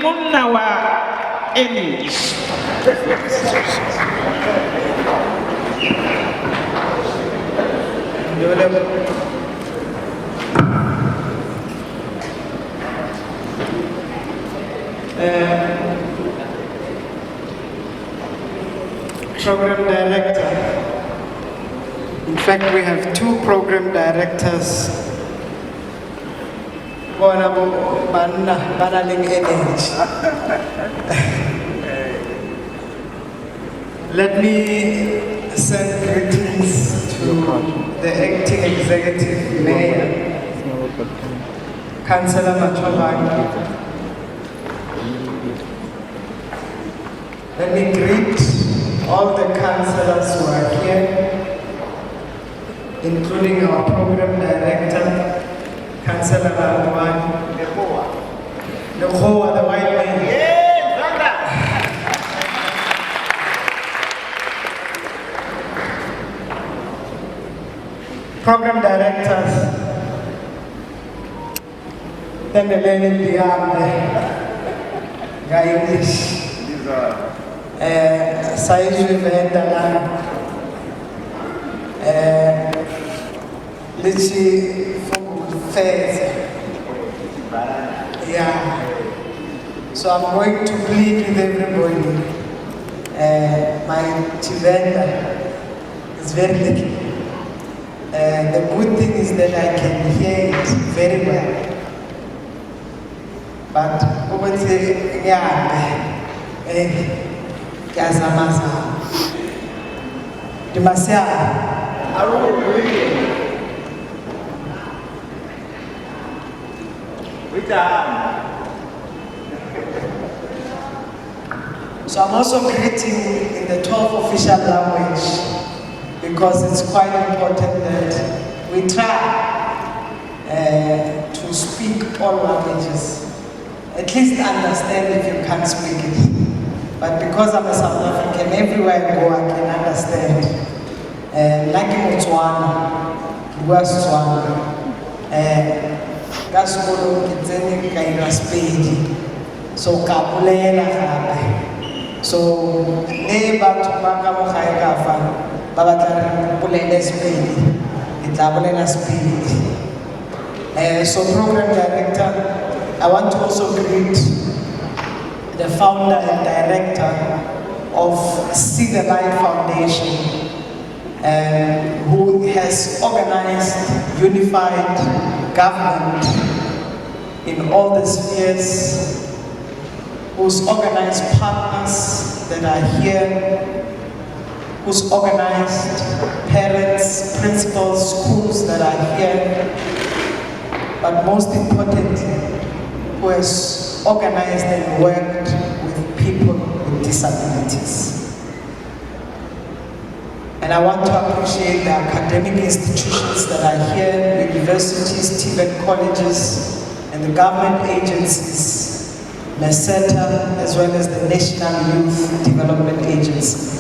monna wa English. Program director. In fact, we have two program directors. Honourable Mmapaseka. Let me send greetings to the acting executive mayor, Councillor Machobanga. Let me greet all the councillors who are here, including our program director, Councillor Alwan, the white man. Program directors, then the lady beyond the English. Saizwe Vendala, Lichi Fez. Yeah. So I'm going to plead with everybody. My Chivenda is very little. The good thing is that I can hear it very well. But so I'm also greeting in the 12th official language, because it's quite important that we try to speak all languages. At least understand if you can't speak it. But because I'm a South African, everywhere I go I can understand. Like in Botswana, Botswana, Gasolo, Kitzeni, Kaira, Spade. So Kapulela, so neighbor to Bakamo Haikafa, Babata Pulena Spade, Itabulena Spade. So program director, I want to also greet the founder and director of See the Light Foundation, who has organized unified government in all the spheres, who's organized partners that are here, who's organized parents, principals, schools that are here, but most importantly, who has organized and worked with people with disabilities. And I want to appreciate the academic institutions that are here, universities, TVET colleges, and the government agencies, MESETA, as well as the National Youth Development Agency.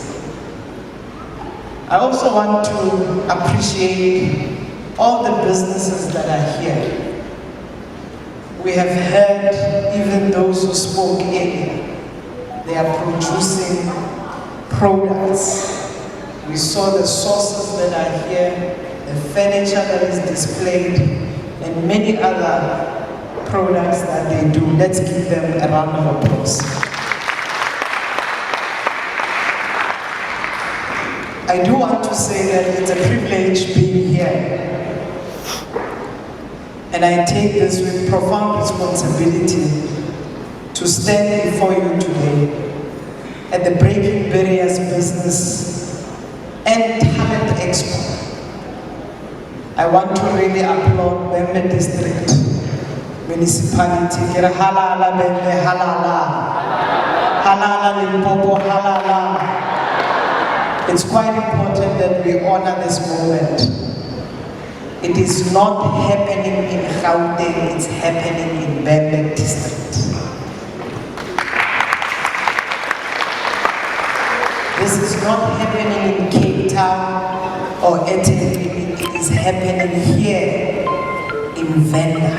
I also want to appreciate all the businesses that are here. We have heard even those who spoke earlier, they are producing products. We saw the sauces that are here, the furniture that is displayed, and many other products that they do. Let's give them a round of applause. I do want to say that it's a privilege being here. And I take this with profound responsibility to stand before you today at the Breaking Barriers Business and Talent Expo. I want to really applaud Bembe District Municipality. Halala Bembe, halala. Halala Limpopo, halala. It's quite important that we honor this moment. It is not happening in Gauteng, it's happening in Bembe District. This is not happening in Cape Town or Ethekwini, it is happening here in Venda.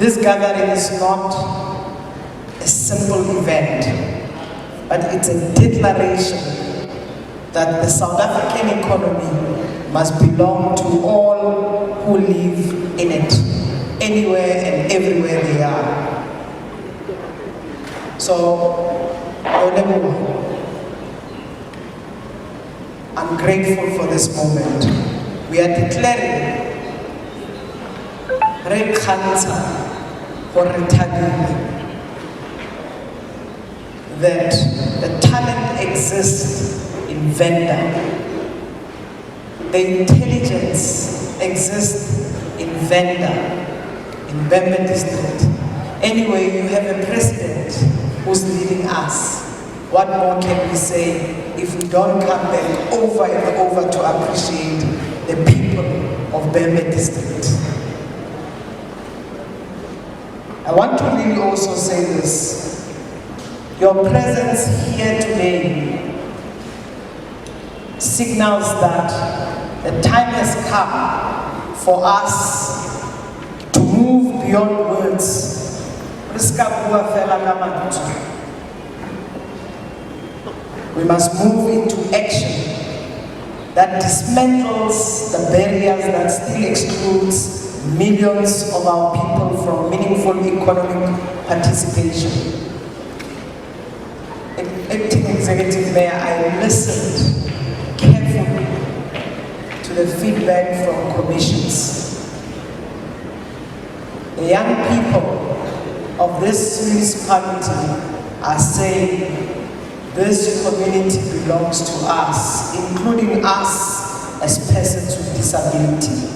This gathering is not a simple event, but it's a declaration that the South African economy must belong to all who live in it, anywhere and everywhere they are. So, I'm grateful for this moment. We are declaring that the talent exists in Venda. The intelligence exists in Venda, in Bembe district. Anyway, you have a president who's leading us. What more can we say if we don't come back over and over to appreciate the people of Bembe district? I want to really also say this. Your presence here today signals that the time has come for us to move beyond words. We must move into action that dismantles the barriers that still excludes millions of our people from meaningful economic participation. Acting Executive Mayor, I listened carefully to the feedback from commissions. The young people of this municipality are saying this community belongs to us, including us as persons with disability.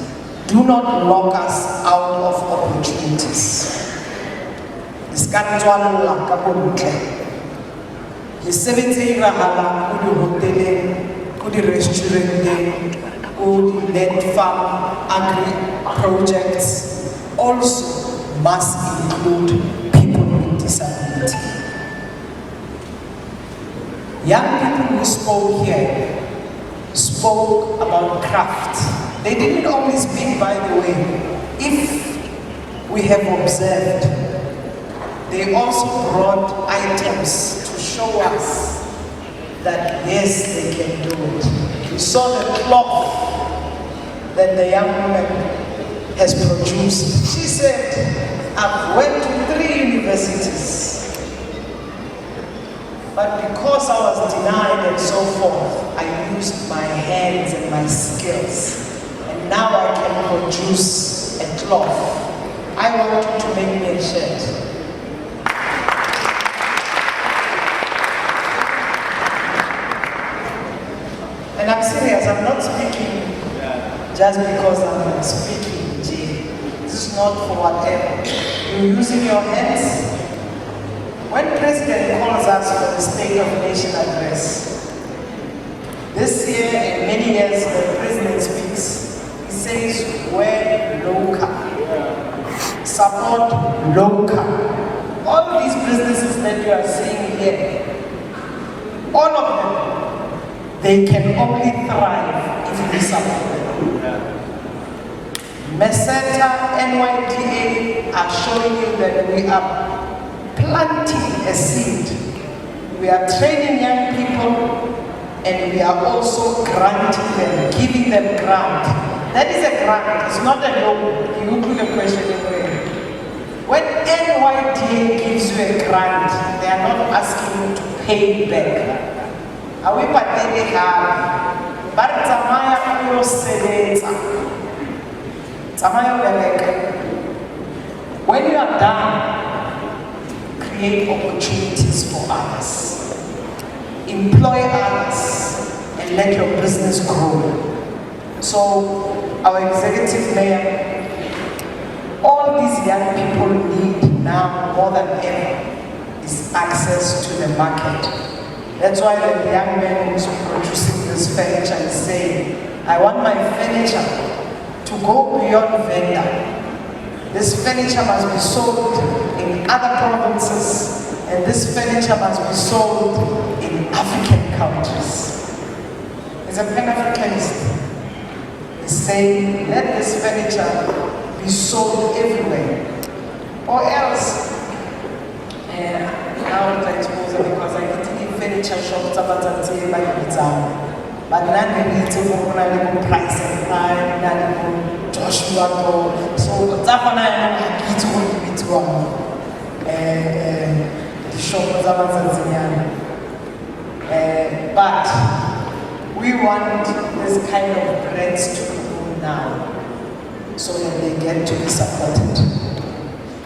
Do not lock us out of opportunities. The 70 rahala, the hotel, the restaurant, the net farm, agri projects also must include people with disability. Young people who spoke here spoke about craft. They didn't only speak, by the way. If we have observed, they also brought items to show us that yes, they can do it. We saw the cloth that the young woman has produced. She said, I've went to 3 universities, but because I was denied and so forth, I used my hands and my skills. And now I can produce a cloth. I want you to make me a shirt. And I'm serious, I'm not speaking just because I'm speaking, Jay. This is not for whatever. You're using your hands. When President calls us for the State of Nation address, this year and many years the President speaks, he says, we're local. Support local. All these businesses that you are seeing here, all of them, they can only thrive if we support them. Meseta, NYDA are showing you that we are planting a seed. We are training young people and we are also granting them, giving them grant. That is a grant, it's not a loan. You put a question anyway. When NYDA gives you a grant, they are not asking you to pay back. Are we patele hard? But Tamaya Kuyo Sedeta. Tamaya Beleka. When you are done, create opportunities for others. Employ others and let your business grow. So, our executive mayor, all these young people need now more than ever is access to the market. That's why the young man who's producing this furniture is saying, I want my furniture to go beyond Venda. This furniture must be sold in other provinces, and this furniture must be sold in African countries. He's a Pan-Africanist. He's saying, let this furniture be sold everywhere. Or else, now I suppose because I didn't furniture shop but now they need to go price and time, Joshua, so that's when I get to the shop but we want this kind of grants to go now so that they get to be supported.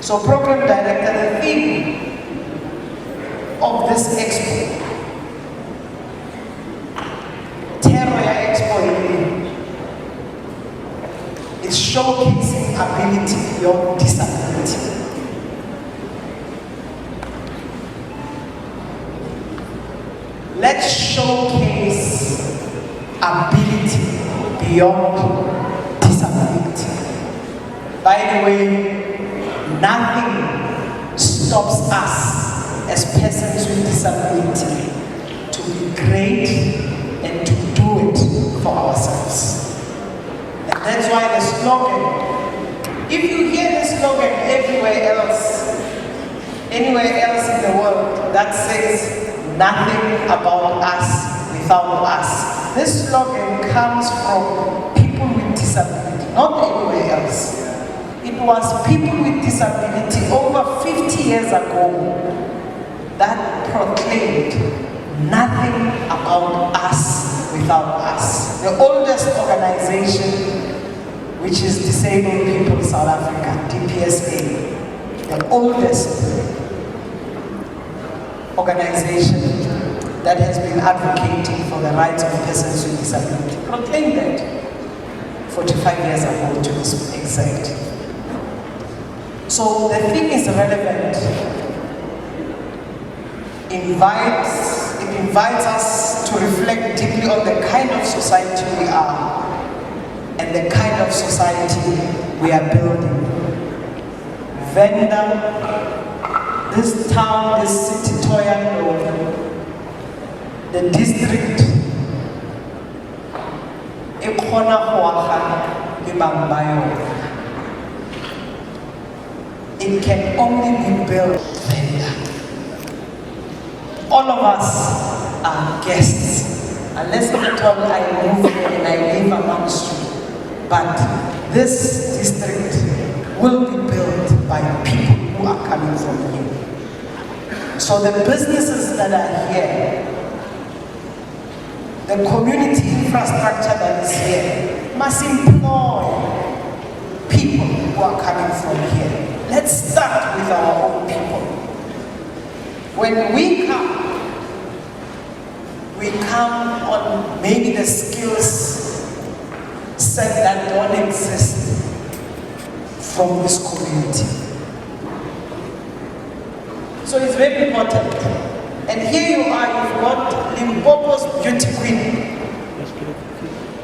So program director, the theme of this expo, Terroya Expo, is showcasing ability beyond disability. Let's showcase ability beyond disability. By the way, nothing stops us as persons with disability to be great and to do it for ourselves. And that's why the slogan, if you hear the slogan anywhere else in the world that says nothing about us without us, this slogan comes from people with disability, not anywhere else. It was people with disability over 50 years ago that proclaimed nothing about us without us. The oldest organization, which is Disabled People South Africa, DPSA, the oldest organization that has been advocating for the rights of persons with disability, proclaimed that 45 years ago to be exact. So the thing is relevant. It invites us to reflect deeply on the kind of society we are and the kind of society we are building. Venda, this town, this city, Toyando, the district, Ekona Huaha, Ibambayo. It can only be built Venda. All of us are guests, unless at all I move and I live amongst you. But this district will be built by people who are coming from here. So the businesses that are here, the community infrastructure that is here, must employ people who are coming from here. Let's start with our own people. When we come on maybe the skills set that don't exist from this community. So it's very important. And here you are, you've got Limpopo's beauty queen.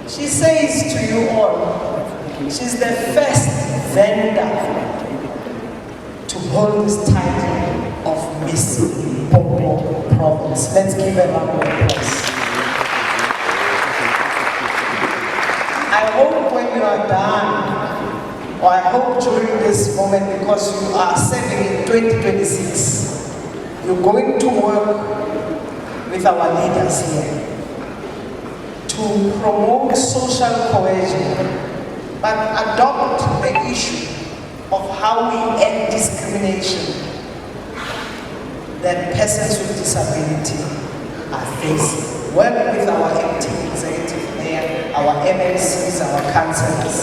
She says to you all, she's the first vendor to hold this title of Miss Limpopo Province. Let's give a round of applause. I hope when you are done, or I hope during this moment, because you are serving in 2026, you're going to work with our leaders here to promote social cohesion, but adopt the issue of how we end discrimination that persons with disability are facing. Work with our active executive mayor, our MLCs, our councillors,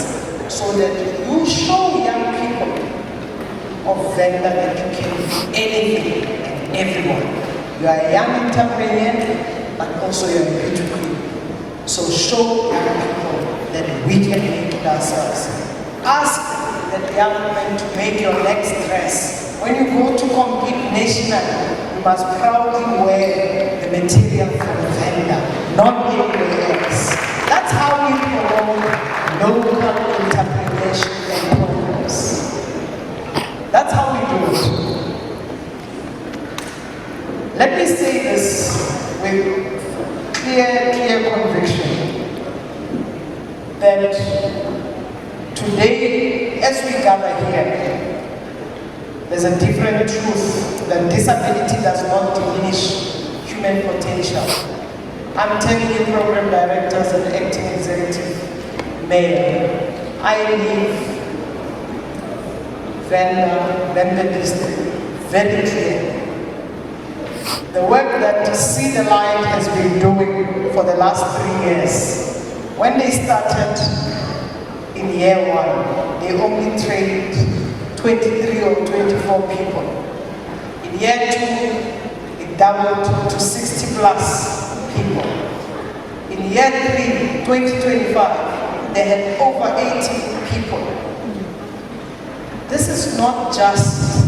so that you show young people of Venda that you can do anything and everyone. You are a young entrepreneur, but also you are a beauty queen. So show young people that we can make it ourselves. Ask the young men to make your next dress. When you go to compete nationally, you must proudly wear the material from the vendor, not anywhere else. That's how we promote local entrepreneurship and programs. That's how we do it. Let me say this with clear conviction that today, as we gather here, there's a different truth that disability does not diminish human potential. I'm telling you, program directors and acting executive mayor, I live Venda district very clear. The work that See the Light has been doing for the last 3 years, when they started in year 1, they only trained 23 or 24 people. In year 2, it doubled to 60 plus people. In year 3, 2025, they had over 80 people. This is not just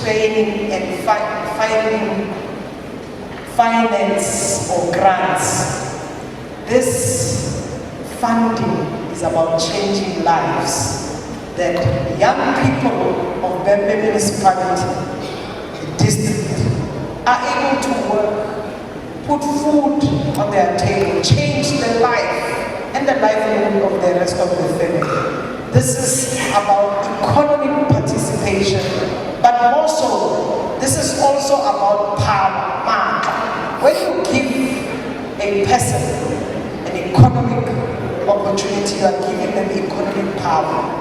training and finding finance or grants. This funding is about changing lives. That young people of Bembe municipality, the district, are able to work, put food on their table, change their life and the livelihood of the rest of the family. This is about economic participation, but also, this is also about power. When you give a person an economic opportunity, you are giving them economic power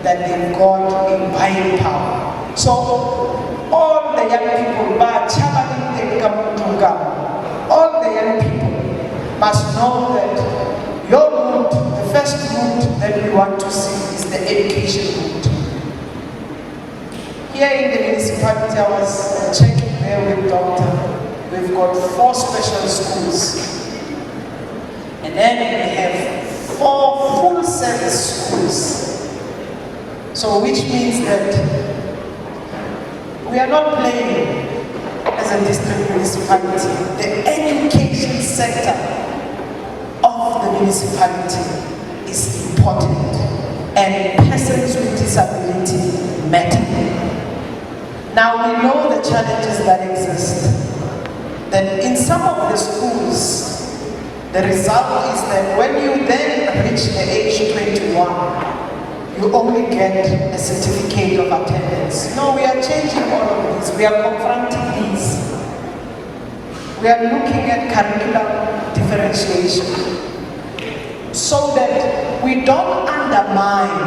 that they've got in buying power. So, all the young people, all the young people must know that your route, the first route that we want to see is the education route. Here in the municipality, I was checking there with Doctor. We've got 4 special schools. And then we have 4 full service schools. So which means that we are not playing as a district municipality. The education sector of the municipality is important, and persons with disability matter. Now we know the challenges that exist. That in some of the schools, the result is that when you then reach the age 21, you only get a certificate of attendance. No, we are changing all of this. We are confronting these. We are looking at curriculum differentiation so that we don't undermine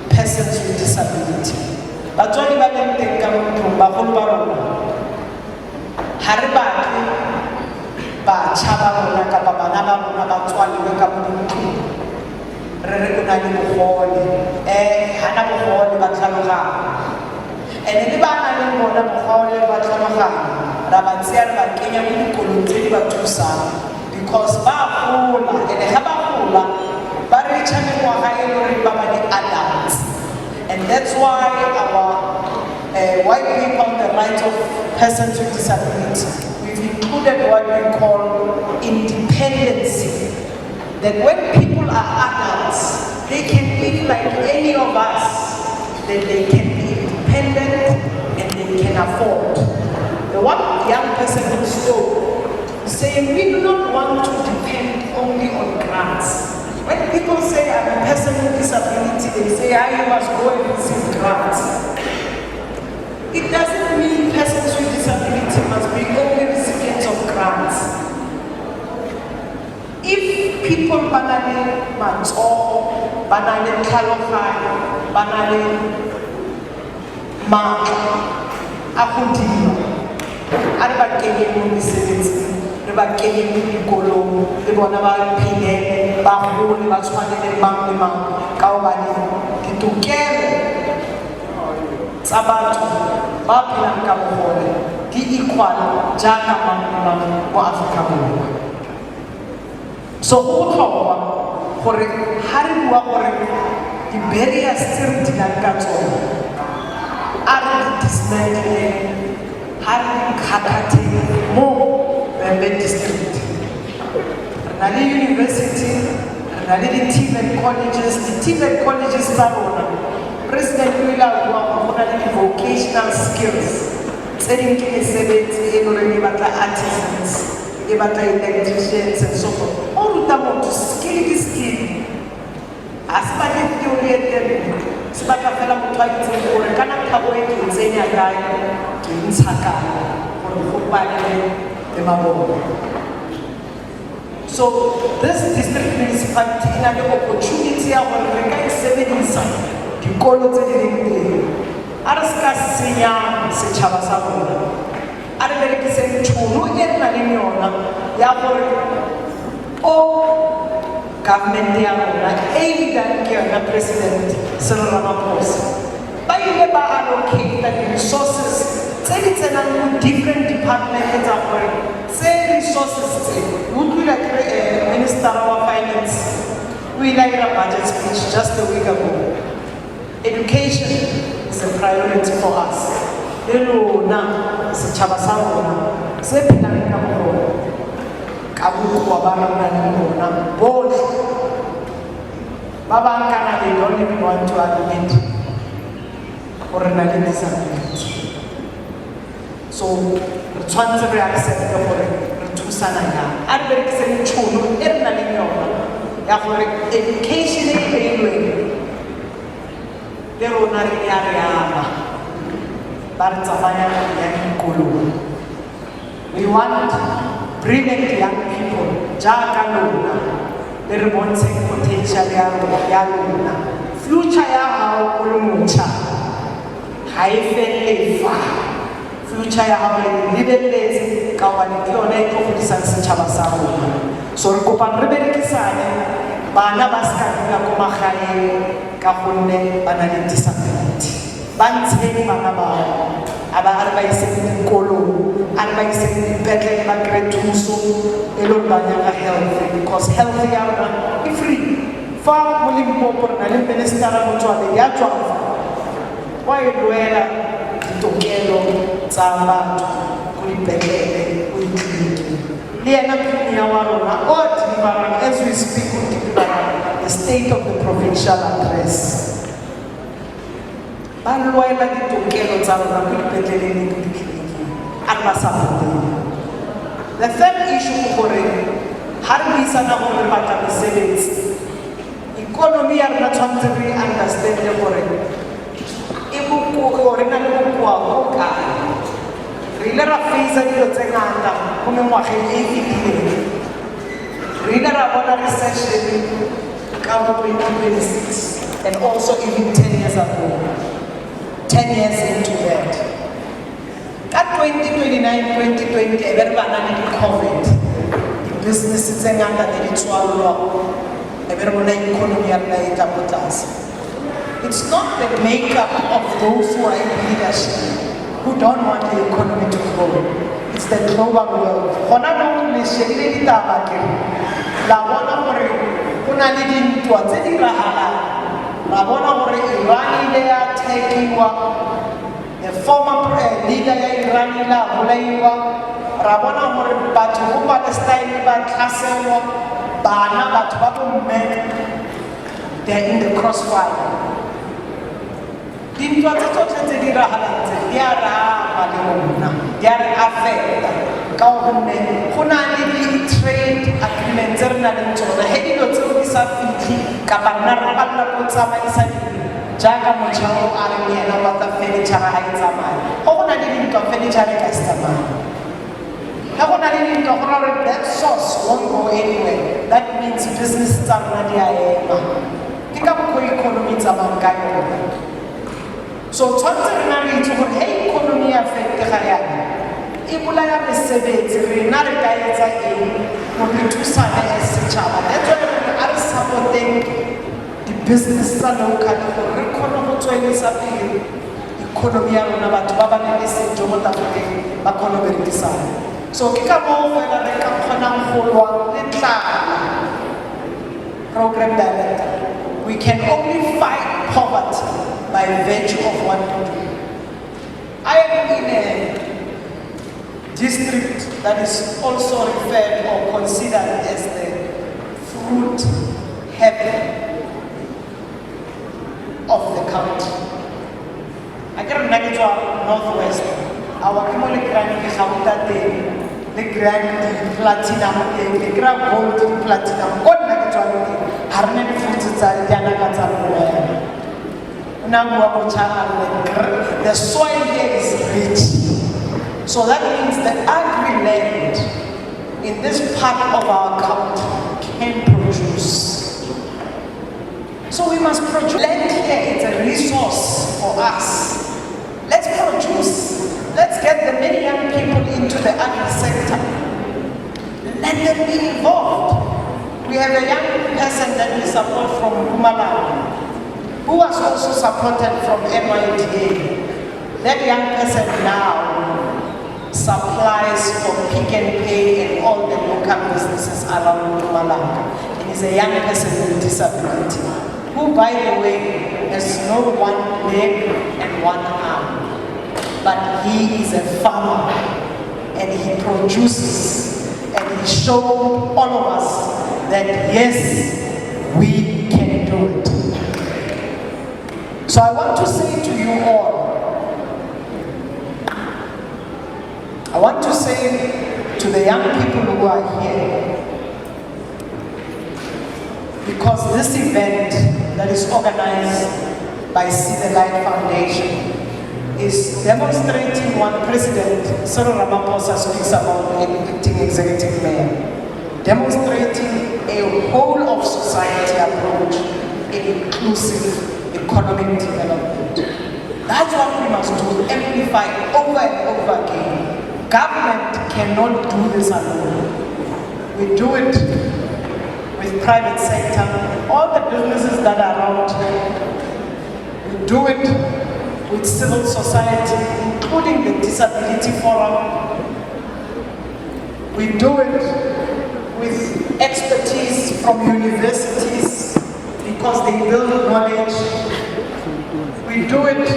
persons with disability. But when you think because adults, and that's why our white paper on the rights of persons with disability, we've included what we call independency. That when people are adults, they can live like any of us, that they can be independent and they can afford. The one young person who spoke, saying we do not want to depend only on grants. When people say I'm a person with disability, they say I must go and receive grants. It doesn't mean persons with disability must be only recipients of grants. If people banale matso, banale tlhaloganya, banale matla a go dira, a re ba kenye mo mesebetsing, re ba kenye mo dikolong, le bona ba phele ba gole ba tshwane le mang le mang ka hobane ditokelo tsa batho ba phelang ka bogole di equal jaaka mang le mang mo Afrika Borwa. So go botlhokwa gore ha re bua gore di-barriers tse re dilang ka tsone a re di dismantle ha re kgakgathe mo Bembe district. Re na le university, re na le di-TVET colleges, di-TVET colleges tsa rona. President o ile a bua go na le di-vocational skills tse ding ke mesebetsi e leng gore e batla artisans, e batla electricians and so forth. O ruta motho skill ke skill. A se batle theory e telele, se batla fela motho a itseng gore kana thabo e ke tsenya kae ke ntsha kae gore go bane le mabone. So this district municipality ina le opportunity ya gore re ka sebedisa dikolo tse di leng teng a re ska senya setšhaba sa rona a re berekise tšhono e re na leng yona ya gore o government ya rona e leadang ke yona President Cyril Ramaphosa ba ile ba allocate the resources tse di tsenang mo different departments tsa gore tse resources tse utlwile Minister of Finance we like a budget speech just a week ago. Education is a priority for us. Lelona setšhaba sa rona se phelang ka bona ka bokwa ba rona le bona bohle ba bang kana they don't even want to admit gore na le disability. So re tshwanetse re accept gore re thusana yang a re berekiseng tšhono e re na leng yona ya gore education e beilweng le rona re ya re ama ba re tsamaya ya dikolong. We want brilliant young people jaaka lona le re bontsheng potential ya lona. Future ya hao o le motjha ha e felle fa future ya hao e lebelletse ka hobane ke yona e tlo godisang setšhaba sa rona. So re kopa re berekisane bana ba ska dula ko magaeng ka gonne ba na le disability ba ntsheng bana bao a ba re ba iseng dikolong a re ba iseng dipetlele ba kry thuso e le gore ba nyaka health because health ya rona e free fa mo Limpopo re na le ministera motswale ya tswang wa e lwela ditokelo tsa batho ko dipetlele ko ditleliniki le ena premier wa rona o deliverang as we speak o deliverang the state of the provincial address ba lwela ditokelo tsa rona ko dipetlele le ko ditleliniki a re ba support-eng. The third issue ke gore ha re buisana gore re batla mesebetsi economy ya rona tshwanetse re understand gore e boko re na le bokoa bo kae re ile ra face dilo tse ngata go mengwageng e fetileng re ile ra bona recession ka bo 2026 and also even 10 years ago 10 years into that ka 2029-2020 e be re bana le di-COVID di-business tse ngata ne di tswalwa e be re bona economy ya rona e tla mo tlase. It's not the makeup of those who are in leadership who don't want the economy to grow. It's the global world. Hona no le shebile ditaba ke la bona gore kuna le dintwa tse di rahalang. La bona gore Iran ile ya takewa, the former leader ya Iran ile a bolaiwa. Ra bona gore batho go Palestine ba tlhaselwa, bana batho ba bomme they're in the crossfire. Dintwa tse tsotlhe tse di ragalang tse di a re ama le rona di a re affecta ka gonne go na le di-trade agreement tse re na leng tsone ge dilo tseo di sa fitlhe kapa nna re balela ko tsamaisa dilo jaaka motšha o a reng ena batla furniture ga e tsamaye go go na le dintwa furniture ka se tsamaye ge go na le dintwa go ra gore that source won't go anywhere. That means business tsa rona di a ema ke ka mokgwa economy tsamayang ka yone. So tshwanetse re na re itse gore he economy ya fetega yana e bolaya mesebetsi rena re ka etsa eng go re thusane as setšhaba. That's why re a re supporteng di-business tsa local gore re kgone go tswelesa pele economy ya rona batho ba ba nang le sejo mo tafoleng ba kgone go berekisana. So ke ka moo fela re ka kgonang go lwa le tlala. Program director, we can only fight poverty by virtue of what we do. I am in a district that is also referred or considered as the fruit heaven of the country. I can manage our northwest. Our people grand the grand platinum, the grand gold platinum, what manage our harmony fruits are Yanaka. The soil here is rich. So that means that agri-land in this part of our country can produce. So we must produce. Land here is a resource for us. Let's produce. Let's get the many young people into the agri sector. Let them be involved. We have a young person that we support from Mpumalanga, who was also supported from NYDA. That young person now supplies for Pick n Pay and all the local businesses around Mpumalanga. And he's a young person with disability, who, by the way, has no one leg and one arm. But he is a farmer, and he produces, and he showed all of us that yes, we can do it. So I want to say to you all, I want to say to the young people who are here, because this event that is organized by See the Light Foundation is demonstrating what President Mmapaseka speaks about in electing executive mayor, demonstrating a whole of society approach in inclusive economic development. That's what we must do, amplify over and over again. Government cannot do this alone. We do it with private sector, all the businesses that are around here. We do it with civil society, including the Disability Forum. We do it with expertise from universities because they build knowledge. We do it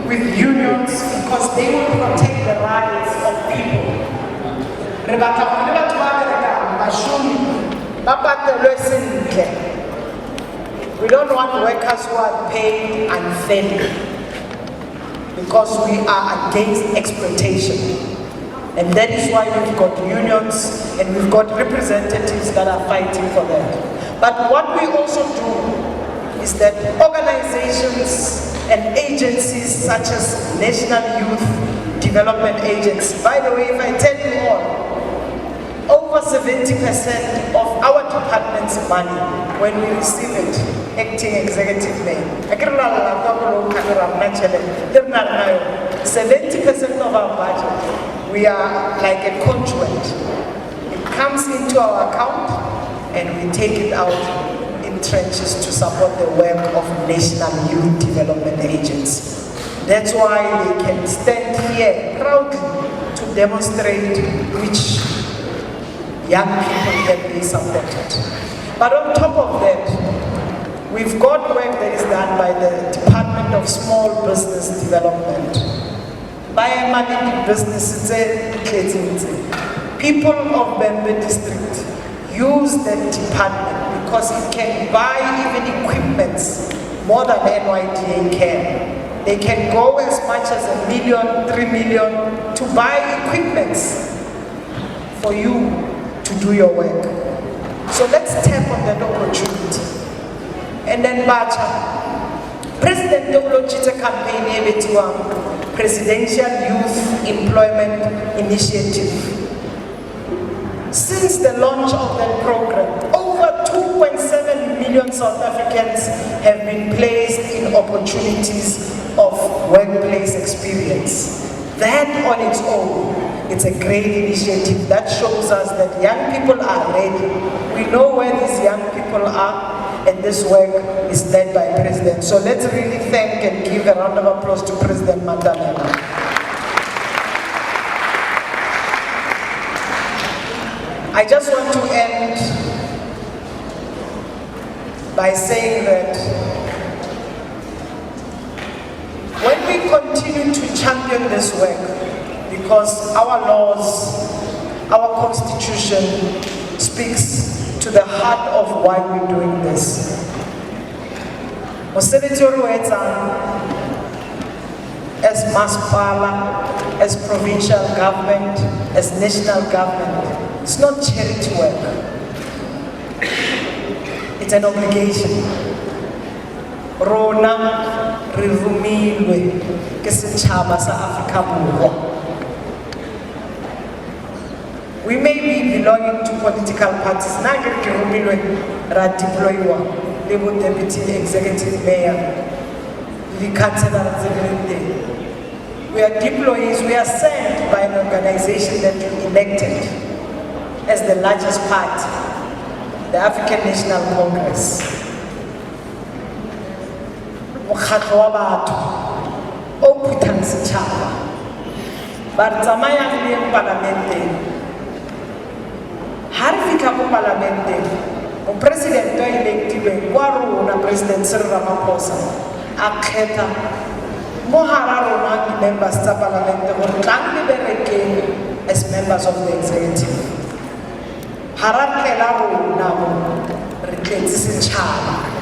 with unions because they will protect the rights of people. We don't want workers who are paid unfairly, because we are against exploitation. And that is why we've got unions and we've got representatives that are fighting for that. But what we also do is that organizations and agencies such as National Youth Development Agency, by the way, if I tell you all, over 70% of our department's money, when we receive it, acting executive mayor, 70% of our budget, we are like a conduit. It comes into our account and we take it out in trenches to support the work of National Youth Development Agency. That's why they can stand here proudly to demonstrate which young people that they supported. But on top of that, we've got work that is done by the Department of Small Business Development. By a business, people of Bembe district use that department because it can buy even equipments more than NYDA can. They can go as much as $1 million, 3 million to buy equipments for you to do your work. So let's tap on that opportunity. And then Bacha, President Dolochita campaign Presidential Youth Employment Initiative. Since the launch of that program, over 2.7 million South Africans have been placed in opportunities of workplace experience. That on its own, it's a great initiative that shows us that young people are ready. We know where these young people are, and this work is led by President. So let's really thank and give a round of applause to President Mandela. I just want to end by saying that when we continue to champion this work, because our laws, our constitution speaks to the heart of why we're doing this. As masipala, as provincial government, as national government, it's not charity work. It's an obligation. rona re rumilwe ke setšhaba sa Afrika Borwa. We may be belonging to political parties. Na ke rumilwe ra deploywa le bo deputy executive mayor le councillor tse di. We are deployees, we are sent by an organization that we elected as the largest party, the African National Congress. Mokgatlo wa batho o phuthang setšhaba ba re tsamayang le parlamenteng. Ha re fika ko parlamenteng, mopresidente o electilweng kwa rona President Cyril Ramaphosa a kgetha mo hara rona di-members tsa parlamente gore tlang le berekeng as members of the executive. Ha ra tlela rona mo re tletse setšhaba.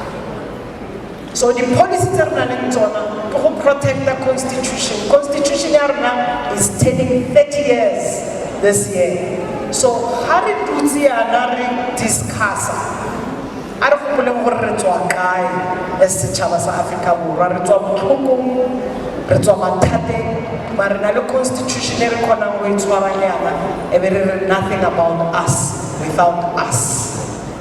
So the policy tse re nang le tsona ke go protect the constitution. Constitution ya rona is turning 30 years this year. So ha re dutse yana re discussa, a re gopoleng gore re tswa kae as setšhaba sa Afrika Borwa, re tswa botlhokong, re tswa mathateng, mare re na le constitution e re kgonang go e tshwaranyana e be re re nothing about us without us.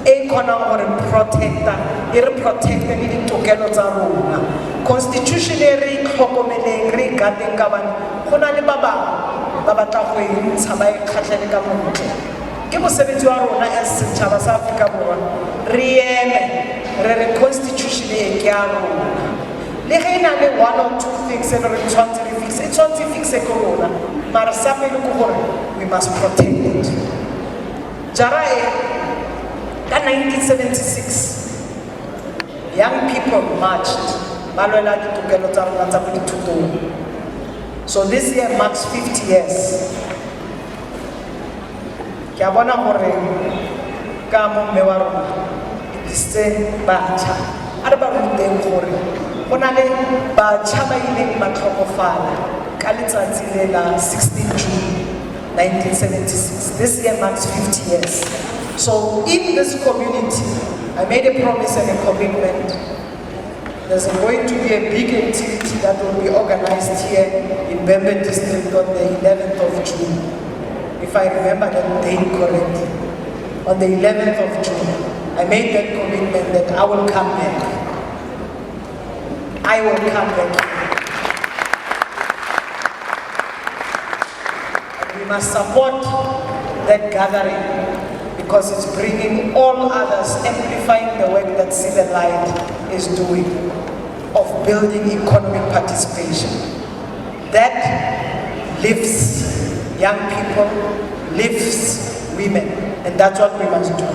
E kgonang gore protecta, e re protecte le ditokelo tsa rona. Constitution e re itlhokomeleng, re igateng ka bane go na le ba bangwe ba batla go e ntsha ba e kgatlhele ka montle. Ke mosebetsi wa rona as setšhaba sa Afrika Borwa re eme re re constitution e ke ya rona. Le ge e na le one or two things e re tshwantse re fixe, e tshwantse e fixe ke rona, mare sa pele ke gore we must protect it. Jara e ka 1976 young people marched ba lwela ditokelo tsa rona tsa mo dithutong. So this year marks 50 years. Ke a bona gore ka mo mme wa rona se batjha a re ba ruteng gore go na le batjha ba ileng ba tlhokofala ka letsatsi le la 16 June 1976. This year marks 50 years. So in this community, I made a promise and a commitment. There's going to be a big activity that will be organized here in Bembe district on the 11th of June. If I remember that date correctly. On the 11th of June, I made that commitment that I will come back. I will come back. And we must support that gathering because it's bringing all others, amplifying the work that See the Light is doing of building economic participation. That lifts young people, lifts women, and that's what we must do.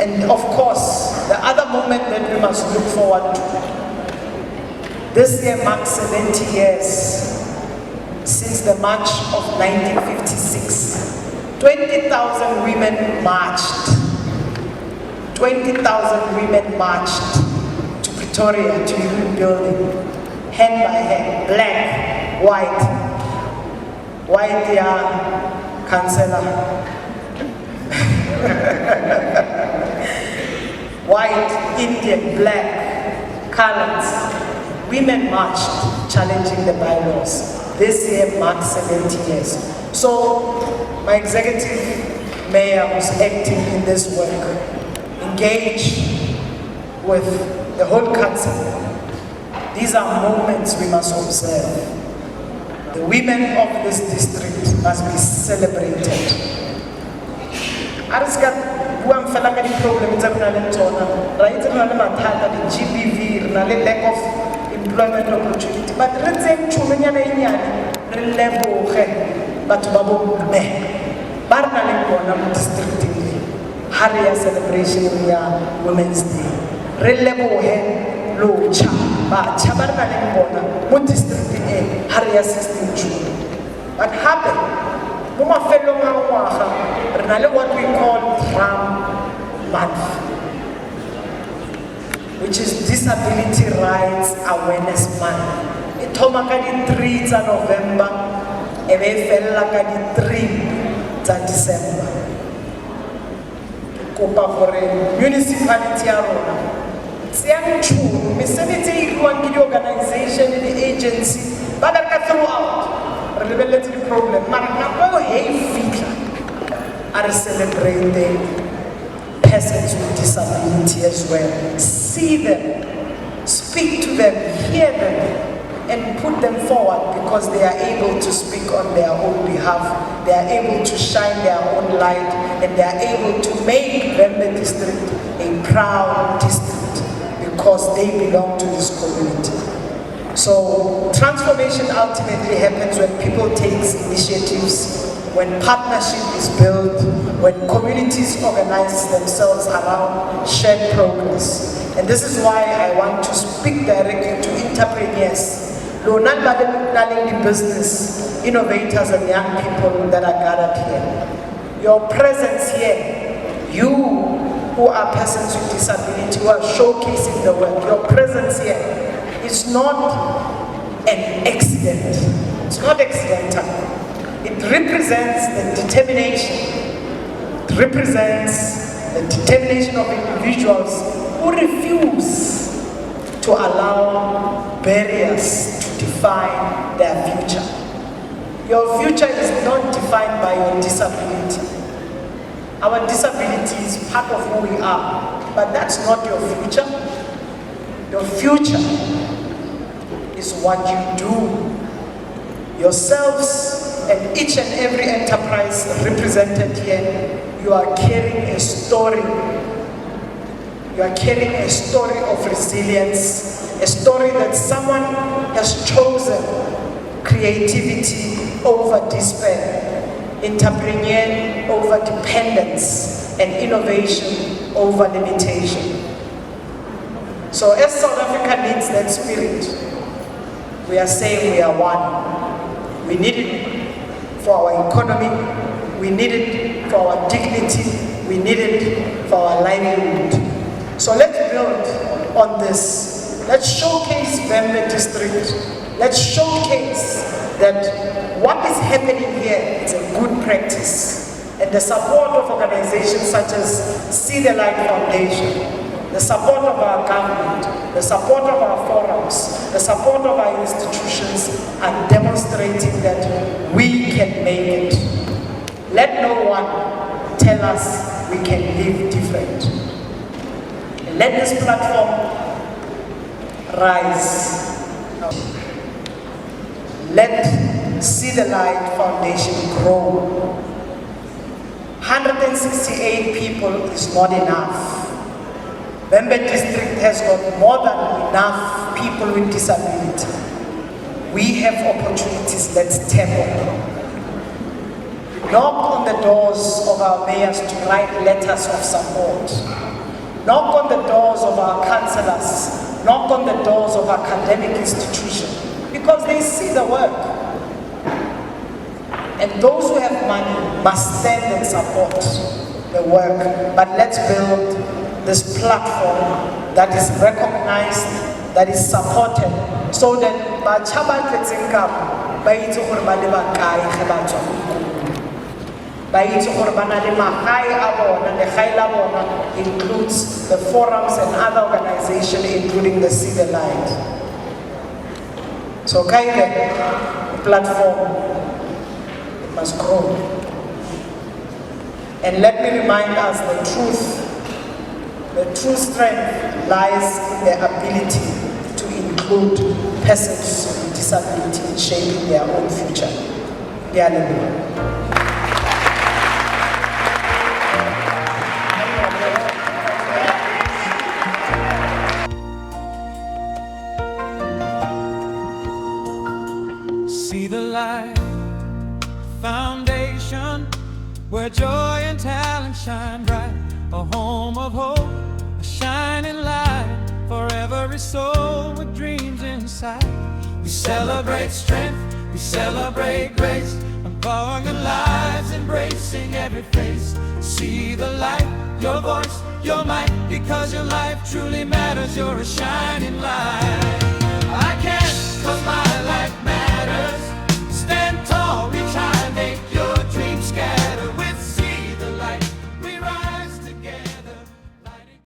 And of course, the other moment that we must look forward to, this year marks 70 years since the March of 1956. 20,000 women marched. 20,000 women marched to Pretoria, to Union Building, hand by hand, black, white, white young councillor, white, Indian, black, colored. Women marched, challenging the bylaws. This year marks 70 years. So, my executive mayor who's acting in this work, engage with the whole council. These are moments we must observe. The women of this district must be celebrated. Ariska buang fela ka di-problem tse re nang le tsona. Ra itse re na le mathata, di-GBV, re na le lack of employment opportunity. But re tseng tšhomenyana e nyane, re leboge batho ba bomme ba re nang le bona mo districteng le ha re ya celebration ya Women's Day. Re leboge lotšha batšha ba re nang le bona mo districteng e ha re ya 16 June. But hape mo mafelong a ngwaga re na le what we call Drum Month, which is Disability Rights Awareness Month. E thoma ka di 3 tsa November e be e fella ka di 3 tsa December. Ke kopa gore municipality ya rona Siang mesebetsi e buang ke di-organization le di-agency ba bereka throughout re lebelletse di-problem mara nako eo he e fitlha a re celebrate persons with disability as well. See them, speak to them, hear them, and put them forward because they are able to speak on their own behalf. They are able to shine their own light, and they are able to make Vembe district a proud district because they belong to this community. So transformation ultimately happens when people take initiatives, when partnership is built, when communities organize themselves around shared progress. And this is why I want to speak directly to entrepreneurs, the business, innovators and young people that are gathered here. Your presence here, you who are persons with disability, who are showcasing the work, your presence here is not an accident. It's not accidental. It represents the determination. It represents the determination of individuals who refuse to allow barriers to define their future. Your future is not defined by your disability. Our disability is part of who we are, but that's not your future. Your future is what you do. Yourselves and each and every enterprise represented here, you are carrying a story. You are carrying a story of resilience, a story that someone has chosen creativity over despair, entrepreneur over dependence, and innovation over limitation. So as South Africa needs that spirit, we are saying we are one. We need it for our economy, we need it for our dignity, we need it for our livelihood. So let's build on this. Let's showcase Vembe district. Let's showcase that what is happening here is a good practice. And the support of organizations such as See the Light Foundation, the support of our government, the support of our forums, the support of our institutions are demonstrating that we can make it. Let no one tell us we can live different. Let this platform rise. Let See the Light Foundation grow. 168 people is not enough. Vembe district has got more than enough people with disability. We have opportunities, let's tap on them. Knock on the doors of our mayors to write letters of support. Knock on the doors of our councillors. Knock on the doors of academic institutions because they see the work. And those who have money must stand and support the work. But let's build this platform that is recognized, that is supported, so that includes the forums and other organizations, including the See the Light. So the platform must grow. And let me remind us the true strength lies in the ability to include persons with disability in shaping their own future. See the Light Foundation, where joy and talent shine bright, a home of hope, a shining light for every soul with dreams inside. We celebrate strength, we celebrate grace, empowering our lives, embracing every face. See the light, your voice, your might, because your life truly matters. You're a shining light.